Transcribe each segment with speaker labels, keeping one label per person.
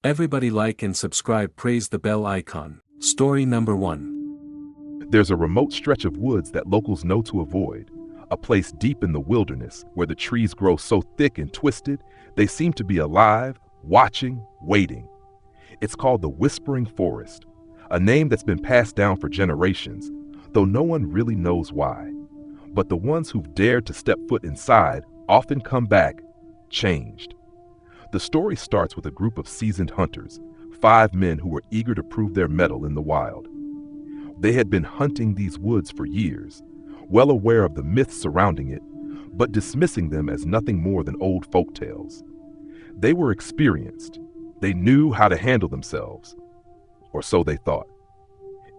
Speaker 1: Everybody like and subscribe, praise the bell icon. Story number 1.
Speaker 2: There's a remote stretch of woods that locals know to avoid, a place deep in the wilderness where the trees grow so thick and twisted they seem to be alive, watching, waiting. It's called the Whispering Forest, a name that's been passed down for generations, though no one really knows why. But the ones who've dared to step foot inside often come back changed. The story starts with a group of seasoned hunters, 5 men who were eager to prove their mettle in the wild. They had been hunting these woods for years, well aware of the myths surrounding it, but dismissing them as nothing more than old folk tales. They were experienced. They knew how to handle themselves, or so they thought.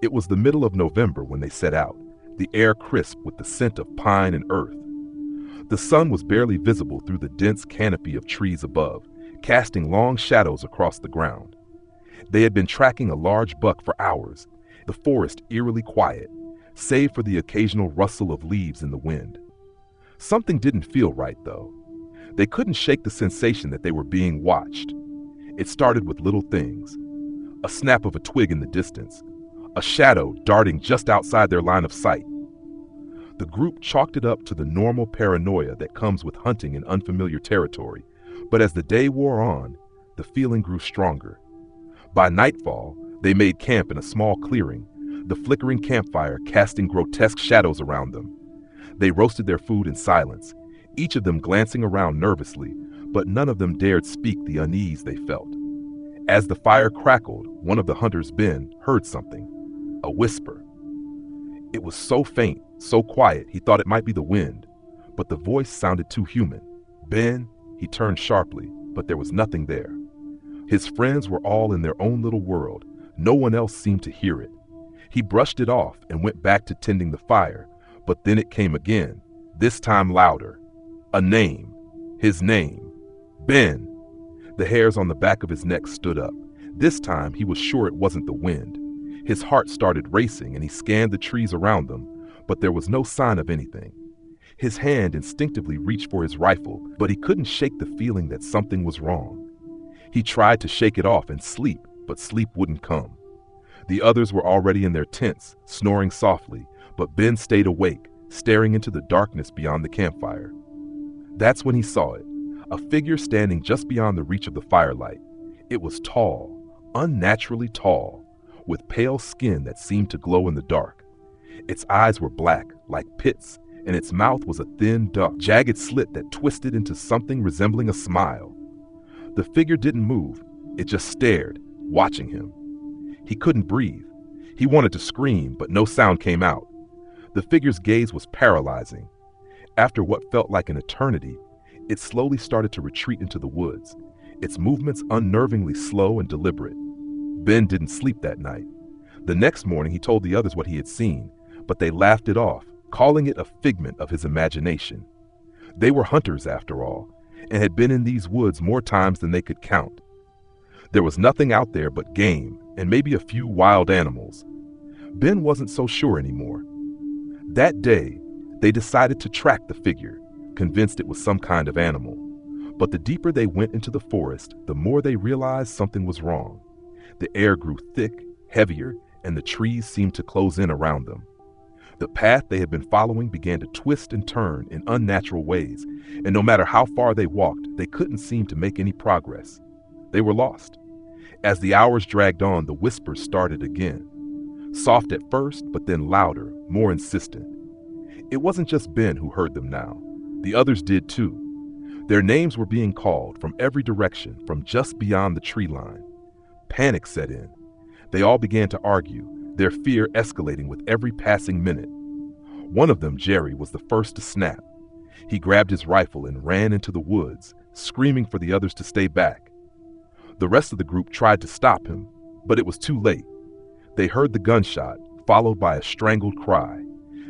Speaker 2: It was the middle of November when they set out, the air crisp with the scent of pine and earth. The sun was barely visible through the dense canopy of trees above, casting long shadows across the ground. They had been tracking a large buck for hours, the forest eerily quiet, save for the occasional rustle of leaves in the wind. Something didn't feel right, though. They couldn't shake the sensation that they were being watched. It started with little things: a snap of a twig in the distance, a shadow darting just outside their line of sight. The group chalked it up to the normal paranoia that comes with hunting in unfamiliar territory, but as the day wore on, the feeling grew stronger. By nightfall, they made camp in a small clearing, the flickering campfire casting grotesque shadows around them. They roasted their food in silence, each of them glancing around nervously, but none of them dared speak the unease they felt. As the fire crackled, one of the hunters, Ben, heard something, a whisper. It was so faint, so quiet, he thought it might be the wind, but the voice sounded too human. Ben, he turned sharply, but there was nothing there. His friends were all in their own little world. No one else seemed to hear it. He brushed it off and went back to tending the fire, but then it came again, this time louder. A name. His name. Ben. The hairs on the back of his neck stood up. This time he was sure it wasn't the wind. His heart started racing and he scanned the trees around them, but there was no sign of anything. His hand instinctively reached for his rifle, but he couldn't shake the feeling that something was wrong. He tried to shake it off and sleep, but sleep wouldn't come. The others were already in their tents, snoring softly, but Ben stayed awake, staring into the darkness beyond the campfire. That's when he saw it, a figure standing just beyond the reach of the firelight. It was tall, unnaturally tall, with pale skin that seemed to glow in the dark. Its eyes were black, like pits, and its mouth was a thin, dark, jagged slit that twisted into something resembling a smile. The figure didn't move, it just stared, watching him. He couldn't breathe. He wanted to scream, but no sound came out. The figure's gaze was paralyzing. After what felt like an eternity, it slowly started to retreat into the woods, its movements unnervingly slow and deliberate. Ben didn't sleep that night. The next morning he told the others what he had seen, but they laughed it off, calling it a figment of his imagination. They were hunters, after all, and had been in these woods more times than they could count. There was nothing out there but game, and maybe a few wild animals. Ben wasn't so sure anymore. That day, they decided to track the figure, convinced it was some kind of animal. But the deeper they went into the forest, the more they realized something was wrong. The air grew thick, heavier, and the trees seemed to close in around them. The path they had been following began to twist and turn in unnatural ways, and no matter how far they walked, they couldn't seem to make any progress. They were lost. As the hours dragged on, the whispers started again. Soft at first, but then louder, more insistent. It wasn't just Ben who heard them now. The others did too. Their names were being called from every direction, from just beyond the tree line. Panic set in. They all began to argue, their fear escalating with every passing minute. One of them, Jerry, was the first to snap. He grabbed his rifle and ran into the woods, screaming for the others to stay back. The rest of the group tried to stop him, but it was too late. They heard the gunshot, followed by a strangled cry.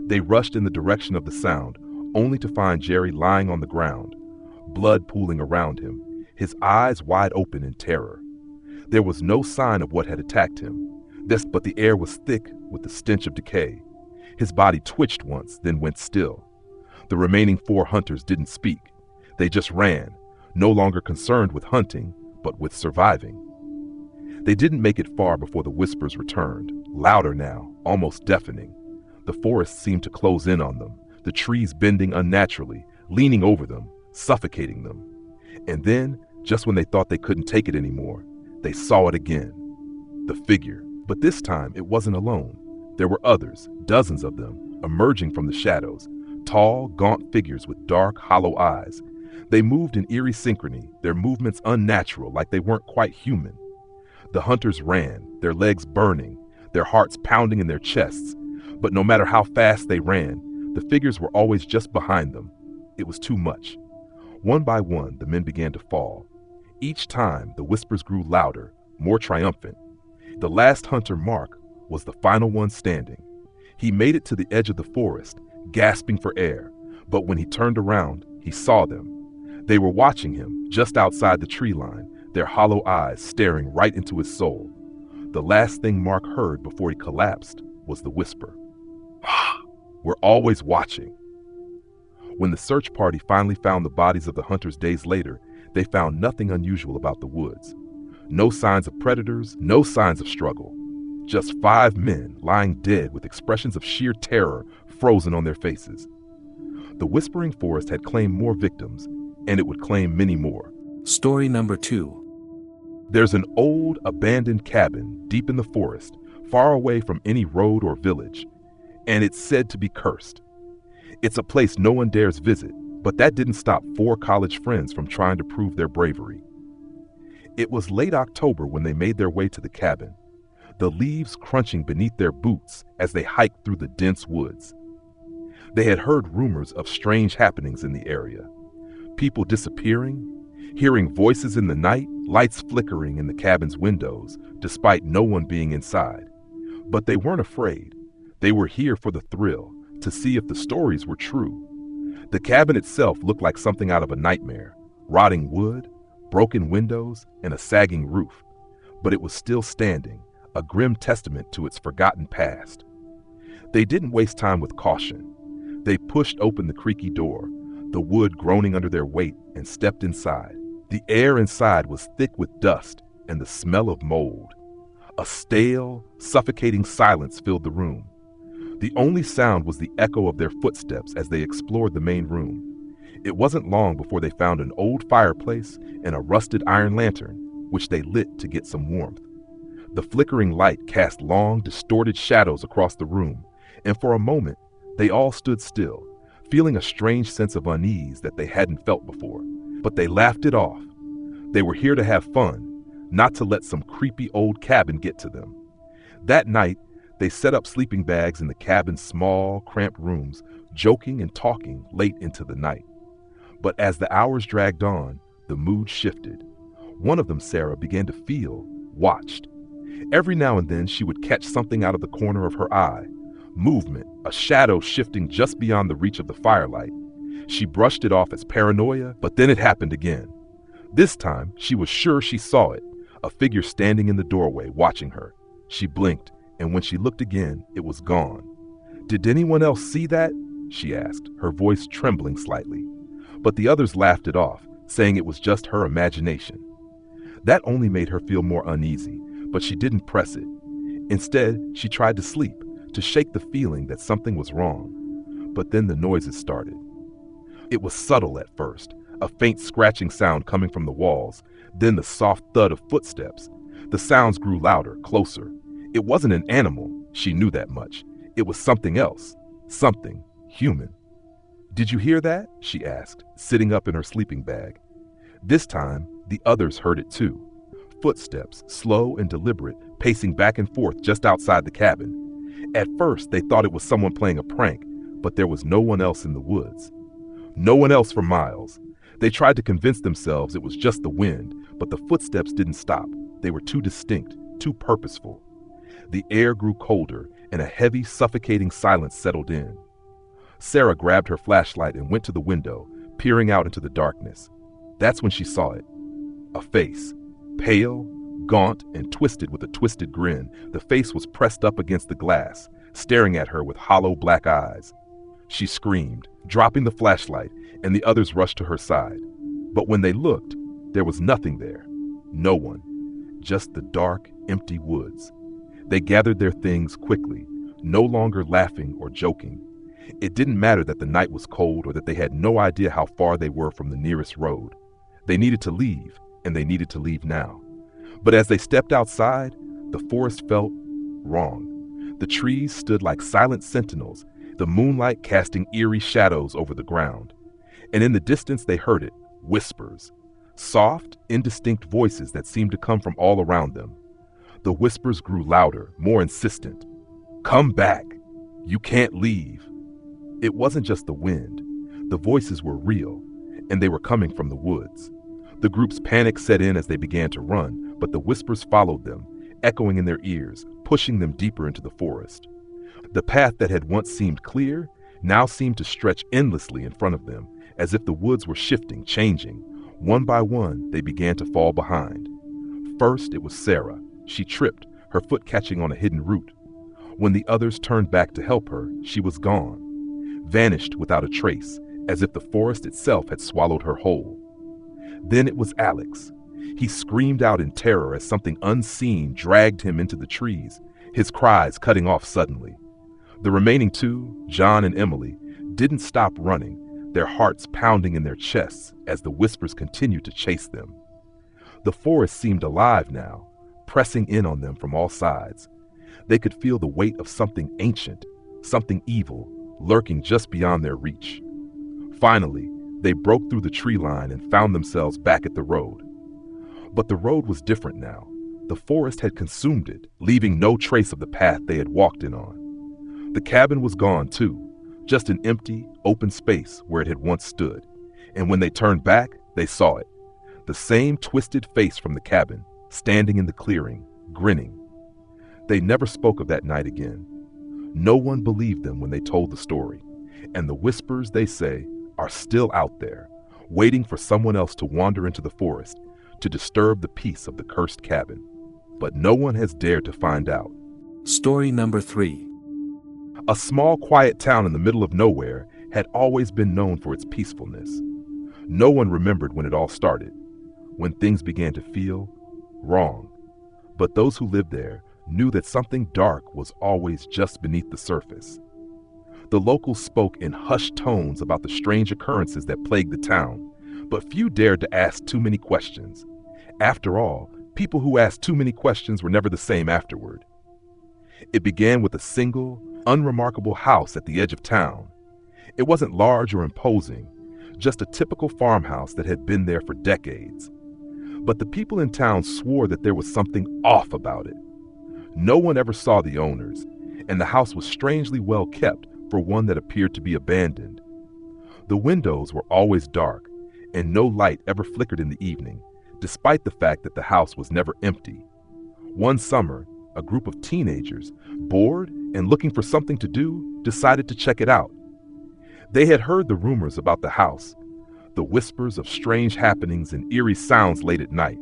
Speaker 2: They rushed in the direction of the sound, only to find Jerry lying on the ground, blood pooling around him, his eyes wide open in terror. There was no sign of what had attacked him, but the air was thick with the stench of decay. His body twitched once, then went still. The remaining 4 hunters didn't speak. They just ran, no longer concerned with hunting, but with surviving. They didn't make it far before the whispers returned, louder now, almost deafening. The forest seemed to close in on them, the trees bending unnaturally, leaning over them, suffocating them. And then, just when they thought they couldn't take it anymore, they saw it again. The figure. But this time it wasn't alone. There were others, dozens of them, emerging from the shadows, tall, gaunt figures with dark, hollow eyes. They moved in eerie synchrony, their movements unnatural, like they weren't quite human. The hunters ran, their legs burning, their hearts pounding in their chests. But no matter how fast they ran, the figures were always just behind them. It was too much. One by one, the men began to fall. Each time, the whispers grew louder, more triumphant. The last hunter, Mark, was the final one standing. He made it to the edge of the forest, gasping for air, but when he turned around, he saw them. They were watching him, just outside the tree line, their hollow eyes staring right into his soul. The last thing Mark heard before he collapsed was the whisper. We're always watching. When the search party finally found the bodies of the hunters days later, they found nothing unusual about the woods. No signs of predators, no signs of struggle. Just 5 men lying dead with expressions of sheer terror frozen on their faces. The Whispering Forest had claimed more victims, and it would claim many more.
Speaker 1: Story number 2.
Speaker 2: There's an old, abandoned cabin deep in the forest, far away from any road or village, and it's said to be cursed. It's a place no one dares visit, but that didn't stop 4 college friends from trying to prove their bravery. It was late October when they made their way to the cabin, the leaves crunching beneath their boots as they hiked through the dense woods. They had heard rumors of strange happenings in the area. People disappearing, hearing voices in the night, lights flickering in the cabin's windows, despite no one being inside. But they weren't afraid. They were here for the thrill, to see if the stories were true. The cabin itself looked like something out of a nightmare, rotting wood, broken windows, and a sagging roof. But it was still standing, a grim testament to its forgotten past. They didn't waste time with caution. They pushed open the creaky door, the wood groaning under their weight, and stepped inside. The air inside was thick with dust and the smell of mold. A stale, suffocating silence filled the room. The only sound was the echo of their footsteps as they explored the main room. It wasn't long before they found an old fireplace and a rusted iron lantern, which they lit to get some warmth. The flickering light cast long, distorted shadows across the room, and for a moment, they all stood still, feeling a strange sense of unease that they hadn't felt before. But they laughed it off. They were here to have fun, not to let some creepy old cabin get to them. That night, they set up sleeping bags in the cabin's small, cramped rooms, joking and talking late into the night. But as the hours dragged on, the mood shifted. One of them, Sarah, began to feel watched. Every now and then she would catch something out of the corner of her eye. Movement, a shadow shifting just beyond the reach of the firelight. She brushed it off as paranoia, but then it happened again. This time, she was sure she saw it, a figure standing in the doorway watching her. She blinked, and when she looked again, it was gone. "Did anyone else see that?" she asked, her voice trembling slightly. But the others laughed it off, saying it was just her imagination. That only made her feel more uneasy, but she didn't press it. Instead, she tried to sleep, to shake the feeling that something was wrong. But then the noises started. It was subtle at first, a faint scratching sound coming from the walls, then the soft thud of footsteps. The sounds grew louder, closer. It wasn't an animal, she knew that much. It was something else, something human. "Did you hear that?" she asked, sitting up in her sleeping bag. This time, the others heard it too. Footsteps, slow and deliberate, pacing back and forth just outside the cabin. At first, they thought it was someone playing a prank, but there was no one else in the woods. No one else for miles. They tried to convince themselves it was just the wind, but the footsteps didn't stop. They were too distinct, too purposeful. The air grew colder, and a heavy, suffocating silence settled in. Sarah grabbed her flashlight and went to the window, peering out into the darkness. That's when she saw it. A face. Pale, gaunt, and twisted with a twisted grin, the face was pressed up against the glass, staring at her with hollow black eyes. She screamed, dropping the flashlight, and the others rushed to her side. But when they looked, there was nothing there. No one. just the dark, empty woods. They gathered their things quickly, no longer laughing or joking. It didn't matter that the night was cold or that they had no idea how far they were from the nearest road. They needed to leave, and they needed to leave now. But as they stepped outside, the forest felt wrong. The trees stood like silent sentinels, the moonlight casting eerie shadows over the ground. And in the distance they heard it, whispers. Soft, indistinct voices that seemed to come from all around them. The whispers grew louder, more insistent. "Come back! You can't leave!" It wasn't just the wind. The voices were real, and they were coming from the woods. The group's panic set in as they began to run, but the whispers followed them, echoing in their ears, pushing them deeper into the forest. The path that had once seemed clear now seemed to stretch endlessly in front of them, as if the woods were shifting, changing. One by one, they began to fall behind. First, it was Sarah. She tripped, her foot catching on a hidden root. When the others turned back to help her, she was gone, vanished without a trace, as if the forest itself had swallowed her whole. Then it was Alex. He screamed out in terror as something unseen dragged him into the trees, his cries cutting off suddenly. The remaining two, John and Emily, didn't stop running, their hearts pounding in their chests as the whispers continued to chase them. The forest seemed alive now, pressing in on them from all sides. They could feel the weight of something ancient, something evil, lurking just beyond their reach. Finally, they broke through the tree line and found themselves back at the road. But the road was different now. The forest had consumed it, leaving no trace of the path they had walked in on. The cabin was gone too, just an empty, open space where it had once stood. And when they turned back, they saw it. The same twisted face from the cabin, standing in the clearing, grinning. They never spoke of that night again. No one believed them when they told the story. And the whispers, they say, are still out there, waiting for someone else to wander into the forest to disturb the peace of the cursed cabin. But no one has dared to find out.
Speaker 1: Story number 3.
Speaker 2: A small, quiet town in the middle of nowhere had always been known for its peacefulness. No one remembered when it all started, when things began to feel wrong. But those who lived there knew that something dark was always just beneath the surface. The locals spoke in hushed tones about the strange occurrences that plagued the town, but few dared to ask too many questions. After all, people who asked too many questions were never the same afterward. It began with a single, unremarkable house at the edge of town. It wasn't large or imposing, just a typical farmhouse that had been there for decades. But the people in town swore that there was something off about it. No one ever saw the owners, and the house was strangely well kept for one that appeared to be abandoned. The windows were always dark, and no light ever flickered in the evening, despite the fact that the house was never empty. One summer, a group of teenagers, bored and looking for something to do, decided to check it out. They had heard the rumors about the house, the whispers of strange happenings and eerie sounds late at night,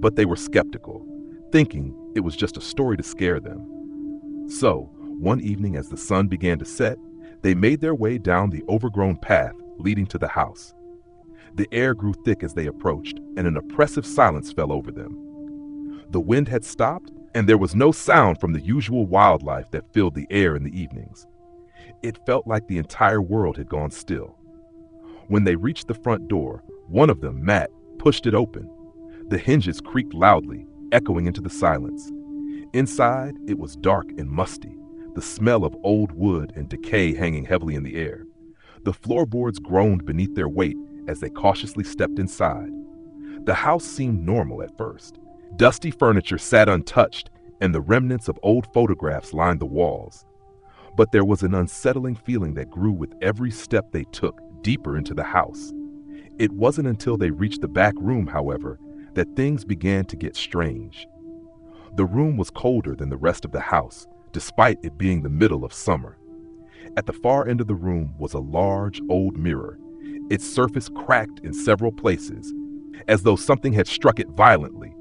Speaker 2: but they were skeptical, thinking it was just a story to scare them. So, one evening as the sun began to set, they made their way down the overgrown path leading to the house. The air grew thick as they approached, and an oppressive silence fell over them. The wind had stopped, and there was no sound from the usual wildlife that filled the air in the evenings. It felt like the entire world had gone still. When they reached the front door, one of them, Matt, pushed it open. The hinges creaked loudly, echoing into the silence. Inside, it was dark and musty, the smell of old wood and decay hanging heavily in the air. The floorboards groaned beneath their weight as they cautiously stepped inside. The house seemed normal at first. Dusty furniture sat untouched, and the remnants of old photographs lined the walls. But there was an unsettling feeling that grew with every step they took deeper into the house. It wasn't until they reached the back room, however, that things began to get strange. The room was colder than the rest of the house, despite it being the middle of summer. At the far end of the room was a large old mirror, its surface cracked in several places, as though something had struck it violently.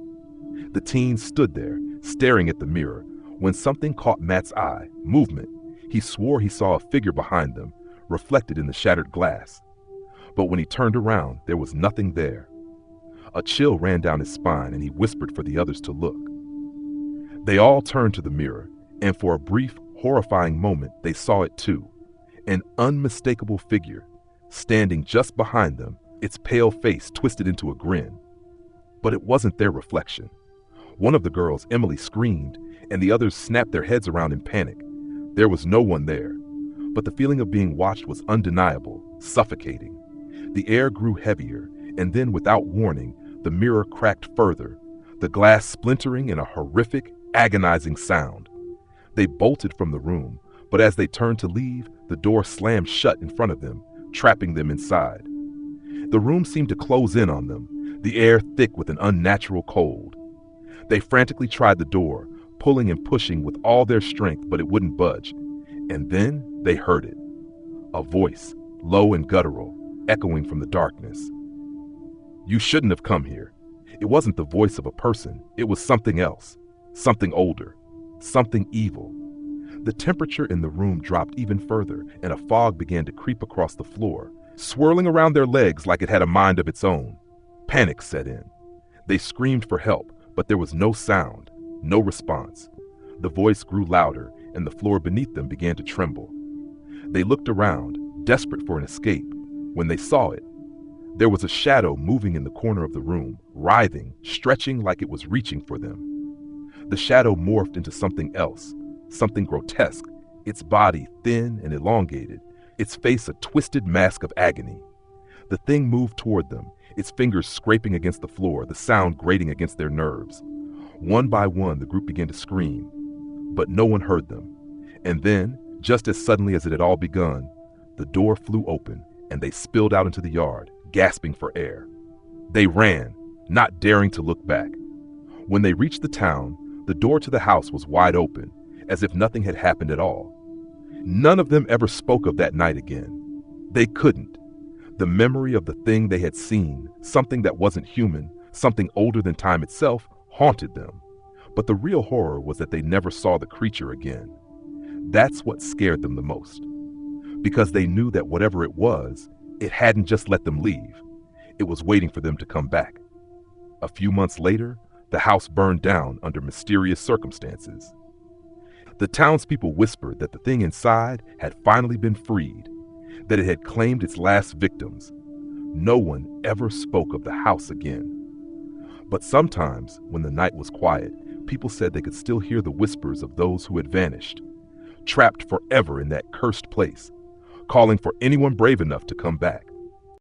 Speaker 2: The teens stood there, staring at the mirror, when something caught Matt's eye, movement. He swore he saw a figure behind them, reflected in the shattered glass. But when he turned around, there was nothing there. A chill ran down his spine, and he whispered for the others to look. They all turned to the mirror, and for a brief, horrifying moment, they saw it too. An unmistakable figure, standing just behind them, its pale face twisted into a grin. But it wasn't their reflection. One of the girls, Emily, screamed, and the others snapped their heads around in panic. There was no one there, but the feeling of being watched was undeniable, suffocating. The air grew heavier, and then, without warning, the mirror cracked further, the glass splintering in a horrific, agonizing sound. They bolted from the room, but as they turned to leave, the door slammed shut in front of them, trapping them inside. The room seemed to close in on them, the air thick with an unnatural cold. They frantically tried the door, pulling and pushing with all their strength, but it wouldn't budge. And then they heard it. A voice, low and guttural, echoing from the darkness. "You shouldn't have come here." It wasn't the voice of a person. It was something else. Something older. Something evil. The temperature in the room dropped even further, and a fog began to creep across the floor, swirling around their legs like it had a mind of its own. Panic set in. They screamed for help, but there was no sound, no response. The voice grew louder, and the floor beneath them began to tremble. They looked around, desperate for an escape. When they saw it, there was a shadow moving in the corner of the room, writhing, stretching like it was reaching for them. The shadow morphed into something else, something grotesque, its body thin and elongated, its face a twisted mask of agony. The thing moved toward them, its fingers scraping against the floor, the sound grating against their nerves. One by one, the group began to scream, but no one heard them. And then, just as suddenly as it had all begun, the door flew open, and they spilled out into the yard, gasping for air. They ran, not daring to look back. When they reached the town, the door to the house was wide open, as if nothing had happened at all. None of them ever spoke of that night again. They couldn't. The memory of the thing they had seen, something that wasn't human, something older than time itself, haunted them. But the real horror was that they never saw the creature again. That's what scared them the most. Because they knew that whatever it was, it hadn't just let them leave. It was waiting for them to come back. A few months later, the house burned down under mysterious circumstances. The townspeople whispered that the thing inside had finally been freed, that it had claimed its last victims. No one ever spoke of the house again. But sometimes, when the night was quiet, people said they could still hear the whispers of those who had vanished, trapped forever in that cursed place, calling for anyone brave enough to come back.